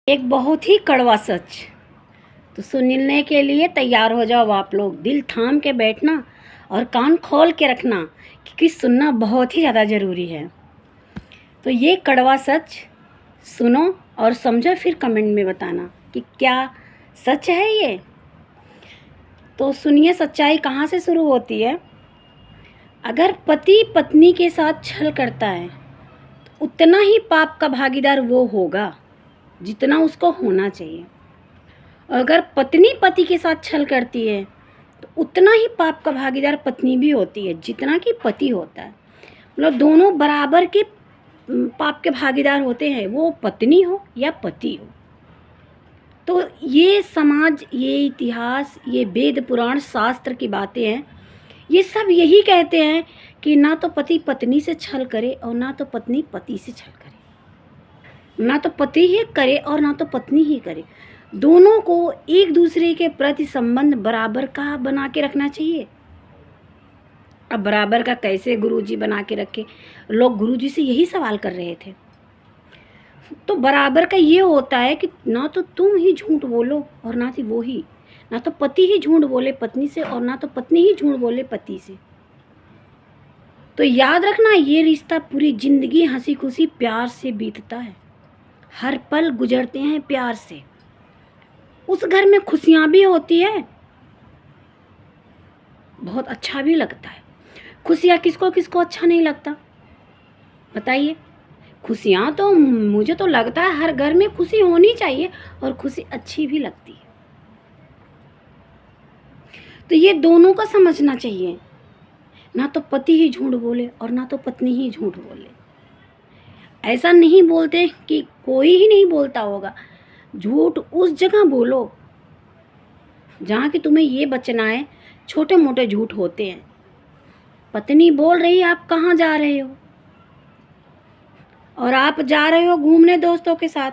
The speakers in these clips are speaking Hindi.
एक बहुत ही कड़वा सच। तो सुनने के लिए तैयार हो जाओ आप लोग। दिल थाम के बैठना और कान खोल के रखना, क्योंकि सुनना बहुत ही ज़्यादा ज़रूरी है। तो ये कड़वा सच सुनो और समझो, फिर कमेंट में बताना कि क्या सच है ये। तो सुनिए, सच्चाई कहाँ से शुरू होती है। अगर पति पत्नी के साथ छल करता है तो उतना ही पाप का भागीदार वो होगा जितना उसको होना चाहिए। अगर पत्नी पति के साथ छल करती है तो उतना ही पाप का भागीदार पत्नी भी होती है जितना कि पति होता है। मतलब दोनों बराबर के पाप के भागीदार होते हैं, वो पत्नी हो या पति हो। तो ये समाज, ये इतिहास, ये वेद पुराण शास्त्र की बातें हैं। ये सब यही कहते हैं कि ना तो पति पत्नी से छल करे और ना तो पत्नी पति से छल करे। ना तो पति ही करे और ना तो पत्नी ही करे। दोनों को एक दूसरे के प्रति संबंध बराबर का बना के रखना चाहिए। अब बराबर का कैसे गुरुजी बना के रखे? लोग गुरुजी से यही सवाल कर रहे थे। तो बराबर का ये होता है कि ना तो तुम ही झूठ बोलो और ना तो वो ही, ना तो पति ही झूठ बोले पत्नी से और ना तो पत्नी ही झूठ बोले पति से। तो याद रखना, ये रिश्ता पूरी जिंदगी हंसी खुशी प्यार से बीतता है। हर पल गुजरते हैं प्यार से। उस घर में खुशियाँ भी होती है, बहुत अच्छा भी लगता है। खुशियाँ किसको किसको अच्छा नहीं लगता, बताइए। खुशियाँ तो मुझे तो लगता है हर घर में खुशी होनी चाहिए और खुशी अच्छी भी लगती है। तो ये दोनों का समझना चाहिए, ना तो पति ही झूठ बोले और ना तो पत्नी ही झूठ बोले। ऐसा नहीं बोलते कि कोई ही नहीं बोलता होगा। झूठ उस जगह बोलो जहाँ कि तुम्हें ये बचना है। छोटे मोटे झूठ होते हैं। पत्नी बोल रही है आप कहाँ जा रहे हो, और आप जा रहे हो घूमने दोस्तों के साथ,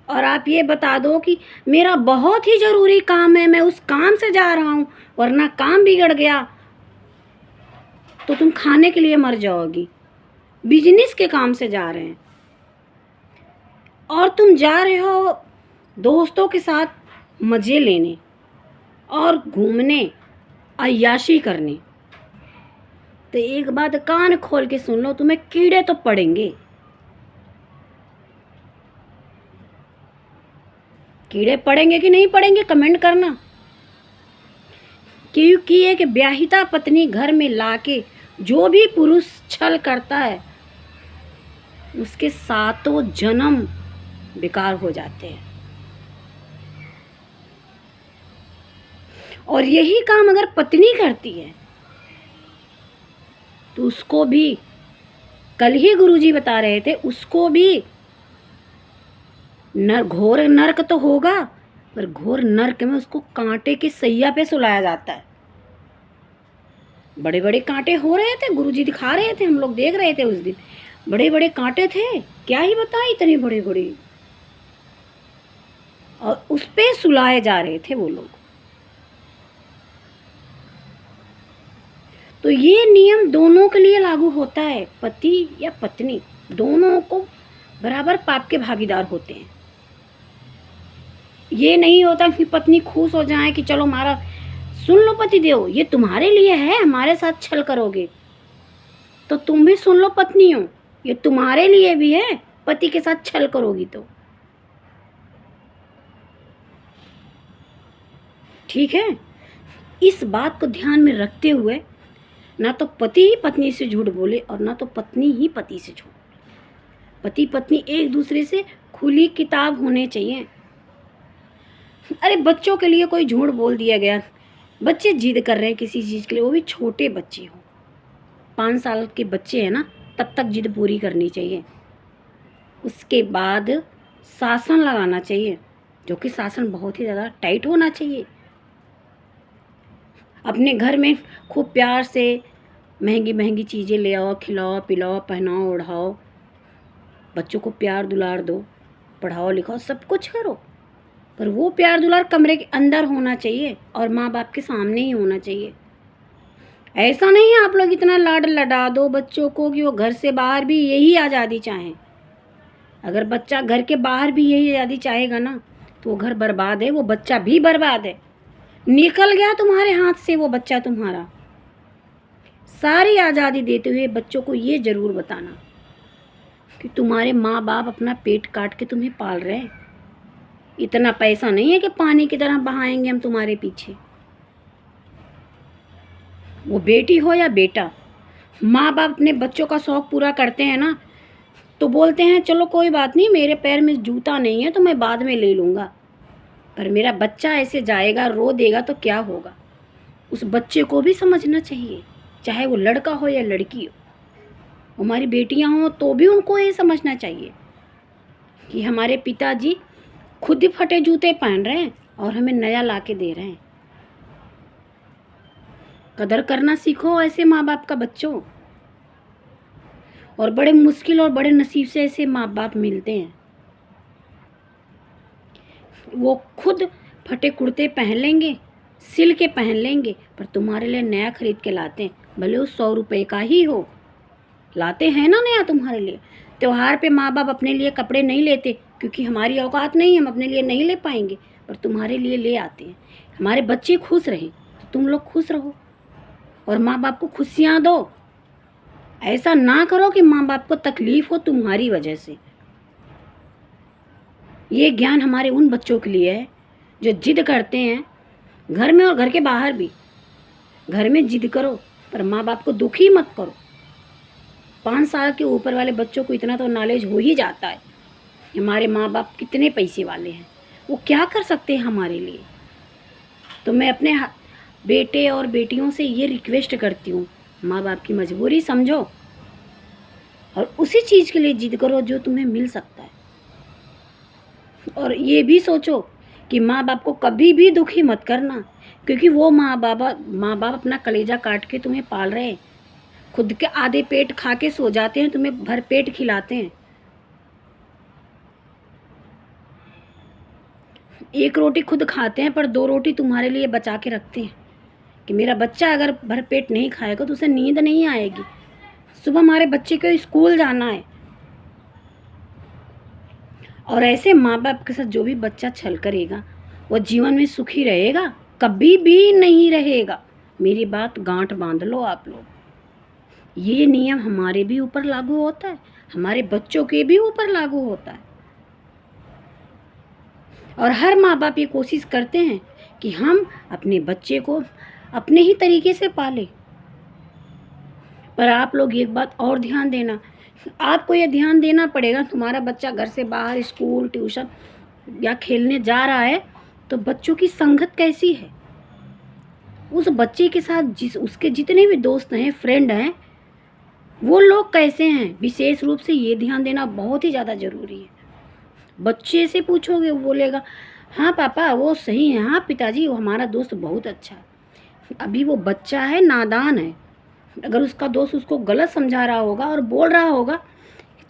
और आप ये बता दो कि मेरा बहुत ही ज़रूरी काम है, मैं उस काम से जा रहा हूँ, वरना काम बिगड़ गया तो तुम खाने के लिए मर जाओगी। बिजनेस के काम से जा रहे हैं और तुम जा रहे हो दोस्तों के साथ मज़े लेने और घूमने, अय्याशी करने। तो एक बात कान खोल के सुन लो, तुम्हें कीड़े तो पड़ेंगे। कीड़े पड़ेंगे कि नहीं पड़ेंगे, कमेंट करना। क्योंकि एक ब्याहिता पत्नी घर में लाके जो भी पुरुष छल करता है उसके सातों जन्म बेकार हो जाते हैं। और यही काम अगर पत्नी करती है तो उसको भी, कल ही गुरुजी बता रहे थे, उसको भी घोर नरक तो होगा, पर घोर नरक में उसको कांटे के सैया पे सुलाया जाता है। बड़े बड़े कांटे हो रहे थे, गुरुजी दिखा रहे थे, हम लोग देख रहे थे उस दिन। बड़े बड़े कांटे थे, क्या ही बताएं, इतने बड़े बड़े, और उस पे सुलाए जा रहे थे वो लोग। तो ये नियम दोनों के लिए लागू होता है। पति या पत्नी दोनों को बराबर पाप के भागीदार होते हैं। ये नहीं होता कि पत्नी खुश हो जाए कि चलो हमारा, सुन लो पति देव, ये तुम्हारे लिए है, हमारे साथ छल करोगे तो तुम भी सुन लो पत्नी हो, ये तुम्हारे लिए भी है, पति के साथ छल करोगी तो ठीक है। इस बात को ध्यान में रखते हुए ना तो पति ही पत्नी से झूठ बोले और ना तो पत्नी ही पति से झूठ बोले। पति पत्नी एक दूसरे से खुली किताब होने चाहिए। अरे बच्चों के लिए कोई झूठ बोल दिया गया, बच्चे जिद कर रहे हैं किसी चीज़ के लिए, वो भी छोटे बच्चे हो, 5 साल के बच्चे हैं ना, तब तक जिद पूरी करनी चाहिए। उसके बाद शासन लगाना चाहिए, जो कि शासन बहुत ही ज़्यादा टाइट होना चाहिए। अपने घर में खूब प्यार से महंगी महंगी चीज़ें ले आओ, खिलाओ पिलाओ, पहनाओ ओढ़ाओ, बच्चों को प्यार दुलार दो, पढ़ाओ लिखाओ, सब कुछ करो, पर वो प्यार दुलार कमरे के अंदर होना चाहिए और माँ बाप के सामने ही होना चाहिए। ऐसा नहीं है आप लोग इतना लाड लडा दो बच्चों को कि वो घर से बाहर भी यही आज़ादी चाहें। अगर बच्चा घर के बाहर भी यही आज़ादी चाहेगा ना तो वो घर बर्बाद है, वो बच्चा भी बर्बाद है। निकल गया तुम्हारे हाथ से वो बच्चा तुम्हारा। सारी आज़ादी देते हुए बच्चों को ये ज़रूर बताना कि तुम्हारे माँ बाप अपना पेट काट के तुम्हें पाल रहे हैं। इतना पैसा नहीं है कि पानी की तरह बहाएंगे हम तुम्हारे पीछे। वो बेटी हो या बेटा, माँ बाप अपने बच्चों का शौक़ पूरा करते हैं ना तो बोलते हैं चलो कोई बात नहीं, मेरे पैर में जूता नहीं है तो मैं बाद में ले लूँगा। पर मेरा बच्चा ऐसे जाएगा, रो देगा तो क्या होगा। उस बच्चे को भी समझना चाहिए, चाहे वो लड़का हो या लड़की हो। हमारी बेटियां हों तो भी उनको ये समझना चाहिए कि हमारे पिताजी खुद ही फटे जूते पहन रहे हैं और हमें नया ला के दे रहे हैं। कदर करना सीखो ऐसे माँ बाप का बच्चों। और बड़े मुश्किल और बड़े नसीब से ऐसे माँ बाप मिलते हैं। वो खुद फटे कुर्ते पहन लेंगे, सिल के पहन लेंगे, पर तुम्हारे लिए नया खरीद के लाते हैं, भले वो 100 रुपये का ही हो। लाते हैं ना नया तुम्हारे लिए। त्योहार पे माँ बाप अपने लिए कपड़े नहीं लेते क्योंकि हमारी औकात नहीं, हम अपने लिए नहीं ले पाएंगे, पर तुम्हारे लिए ले आते हैं। हमारे बच्चे खुश रहें तो तुम लोग खुश रहो और माँ बाप को खुशियाँ दो। ऐसा ना करो कि माँ बाप को तकलीफ़ हो तुम्हारी वजह से। ये ज्ञान हमारे उन बच्चों के लिए है जो जिद करते हैं, घर में और घर के बाहर भी। घर में जिद करो पर माँ बाप को दुखी मत करो। 5 साल के ऊपर वाले बच्चों को इतना तो नॉलेज हो ही जाता है हमारे माँ बाप कितने पैसे वाले हैं, वो क्या कर सकते हैं हमारे लिए। तो मैं अपने बेटे और बेटियों से ये रिक्वेस्ट करती हूँ, माँ बाप की मजबूरी समझो और उसी चीज़ के लिए जिद करो जो तुम्हें मिल सकता है। और ये भी सोचो कि माँ बाप को कभी भी दुखी मत करना, क्योंकि वो माँ बाप अपना कलेजा काट के तुम्हें पाल रहे हैं। खुद के आधे पेट खा के सो जाते हैं, तुम्हें भर पेट खिलाते हैं। 1 रोटी खुद खाते हैं पर 2 रोटी तुम्हारे लिए बचा के रखते हैं कि मेरा बच्चा अगर भर पेट नहीं खाएगा तो उसे नींद नहीं आएगी। सुबह हमारे बच्चे को स्कूल जाना है। और ऐसे माँ बाप के साथ जो भी बच्चा छल करेगा वो जीवन में सुखी रहेगा, कभी भी नहीं रहेगा। मेरी बात गांठ बांध लो आप लोग। ये नियम हमारे भी ऊपर लागू होता है, हमारे बच्चों के भी ऊपर लागू होता है। और हर माँ बाप ये कोशिश करते हैं कि हम अपने बच्चे को अपने ही तरीके से पालें। पर आप लोग एक बात और ध्यान देना, आपको ये ध्यान देना पड़ेगा, तुम्हारा बच्चा घर से बाहर स्कूल ट्यूशन या खेलने जा रहा है तो बच्चों की संगत कैसी है, उस बच्चे के साथ उसके जितने भी दोस्त हैं, फ्रेंड हैं, वो लोग कैसे हैं, विशेष रूप से ये ध्यान देना बहुत ही ज़्यादा ज़रूरी है। बच्चे से पूछोगे वो बोलेगा हाँ पापा वो सही है, हाँ पिताजी वो हमारा दोस्त बहुत अच्छा है। अभी वो बच्चा है, नादान है। अगर उसका दोस्त उसको गलत समझा रहा होगा और बोल रहा होगा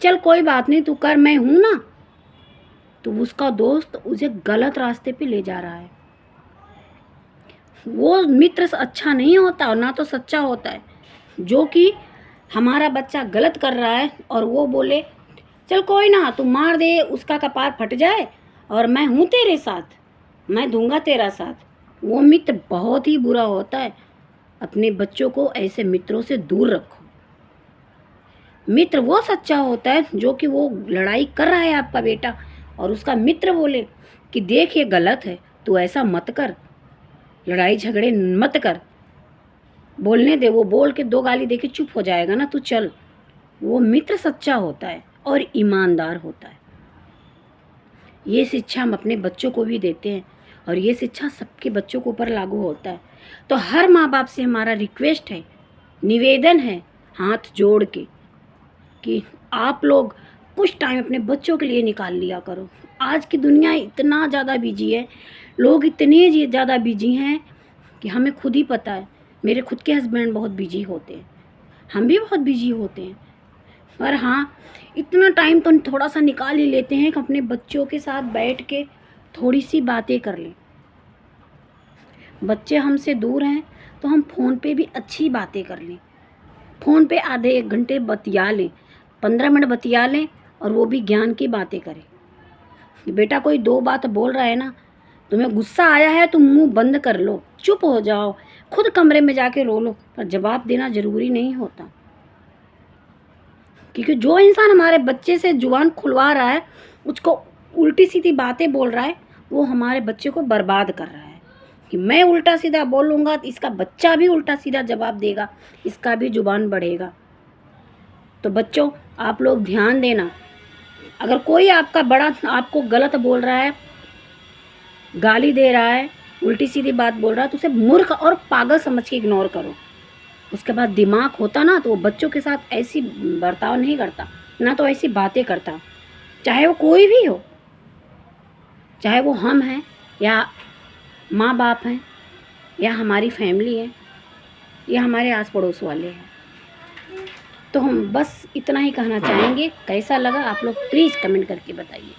चल कोई बात नहीं तू कर, मैं हूँ ना, तो उसका दोस्त उसे गलत रास्ते पे ले जा रहा है। वो मित्र अच्छा नहीं होता और ना तो सच्चा होता है। जो कि हमारा बच्चा गलत कर रहा है और वो बोले चल कोई ना तू मार दे, उसका कपार फट जाए और मैं हूँ तेरे साथ, मैं दूंगा तेरा साथ, वो मित्र बहुत ही बुरा होता है। अपने बच्चों को ऐसे मित्रों से दूर रखो। मित्र वो सच्चा होता है जो कि वो लड़ाई कर रहा है आपका बेटा और उसका मित्र बोले कि देख ये गलत है, तू ऐसा मत कर, लड़ाई झगड़े मत कर, बोलने दे, वो बोल के 2 गाली दे के चुप हो जाएगा ना, तू चल। वो मित्र सच्चा होता है और ईमानदार होता है। ये शिक्षा हम अपने बच्चों को भी देते हैं और ये शिक्षा सबके बच्चों के ऊपर लागू होता है। तो हर माँ बाप से हमारा रिक्वेस्ट है, निवेदन है हाथ जोड़ के कि आप लोग कुछ टाइम अपने बच्चों के लिए निकाल लिया करो। आज की दुनिया इतना ज़्यादा बिजी है, लोग इतने ज़्यादा बिजी हैं कि हमें खुद ही पता है। मेरे खुद के हस्बैंड बहुत बिजी होते हैं, हम भी बहुत बिजी होते हैं, पर हाँ इतना टाइम तो थोड़ा सा निकाल ही लेते हैं कि अपने बच्चों के साथ बैठ के थोड़ी सी बातें कर लें। बच्चे हमसे दूर हैं तो हम फ़ोन पे भी अच्छी बातें कर लें। फ़ोन पे आधे 1 घंटे बतिया लें, 15 मिनट बतिया लें और वो भी ज्ञान की बातें करे। बेटा कोई 2 बात बोल रहा है ना, तुम्हें गुस्सा आया है तो मुंह बंद कर लो, चुप हो जाओ, खुद कमरे में जाके रो लो, पर जवाब देना ज़रूरी नहीं होता। क्योंकि जो इंसान हमारे बच्चे से जुबान खुलवा रहा है, उसको उल्टी सीधी बातें बोल रहा है, वो हमारे बच्चे को बर्बाद कर रहा है। कि मैं उल्टा सीधा बोलूँगा तो इसका बच्चा भी उल्टा सीधा जवाब देगा, इसका भी जुबान बढ़ेगा। तो बच्चों आप लोग ध्यान देना, अगर कोई आपका बड़ा आपको गलत बोल रहा है, गाली दे रहा है, उल्टी सीधी बात बोल रहा है, तो उसे मूर्ख और पागल समझ के इग्नोर करो। उसके बाद दिमाग होता ना तो वो बच्चों के साथ ऐसी बर्ताव नहीं करता, ना तो ऐसी बातें करता, चाहे वो कोई भी हो, चाहे वो हम हैं या माँ बाप हैं या हमारी फैमिली है या हमारे आस पड़ोस वाले हैं। तो हम बस इतना ही कहना चाहेंगे। कैसा लगा आप लोग प्लीज़ कमेंट करके बताइए।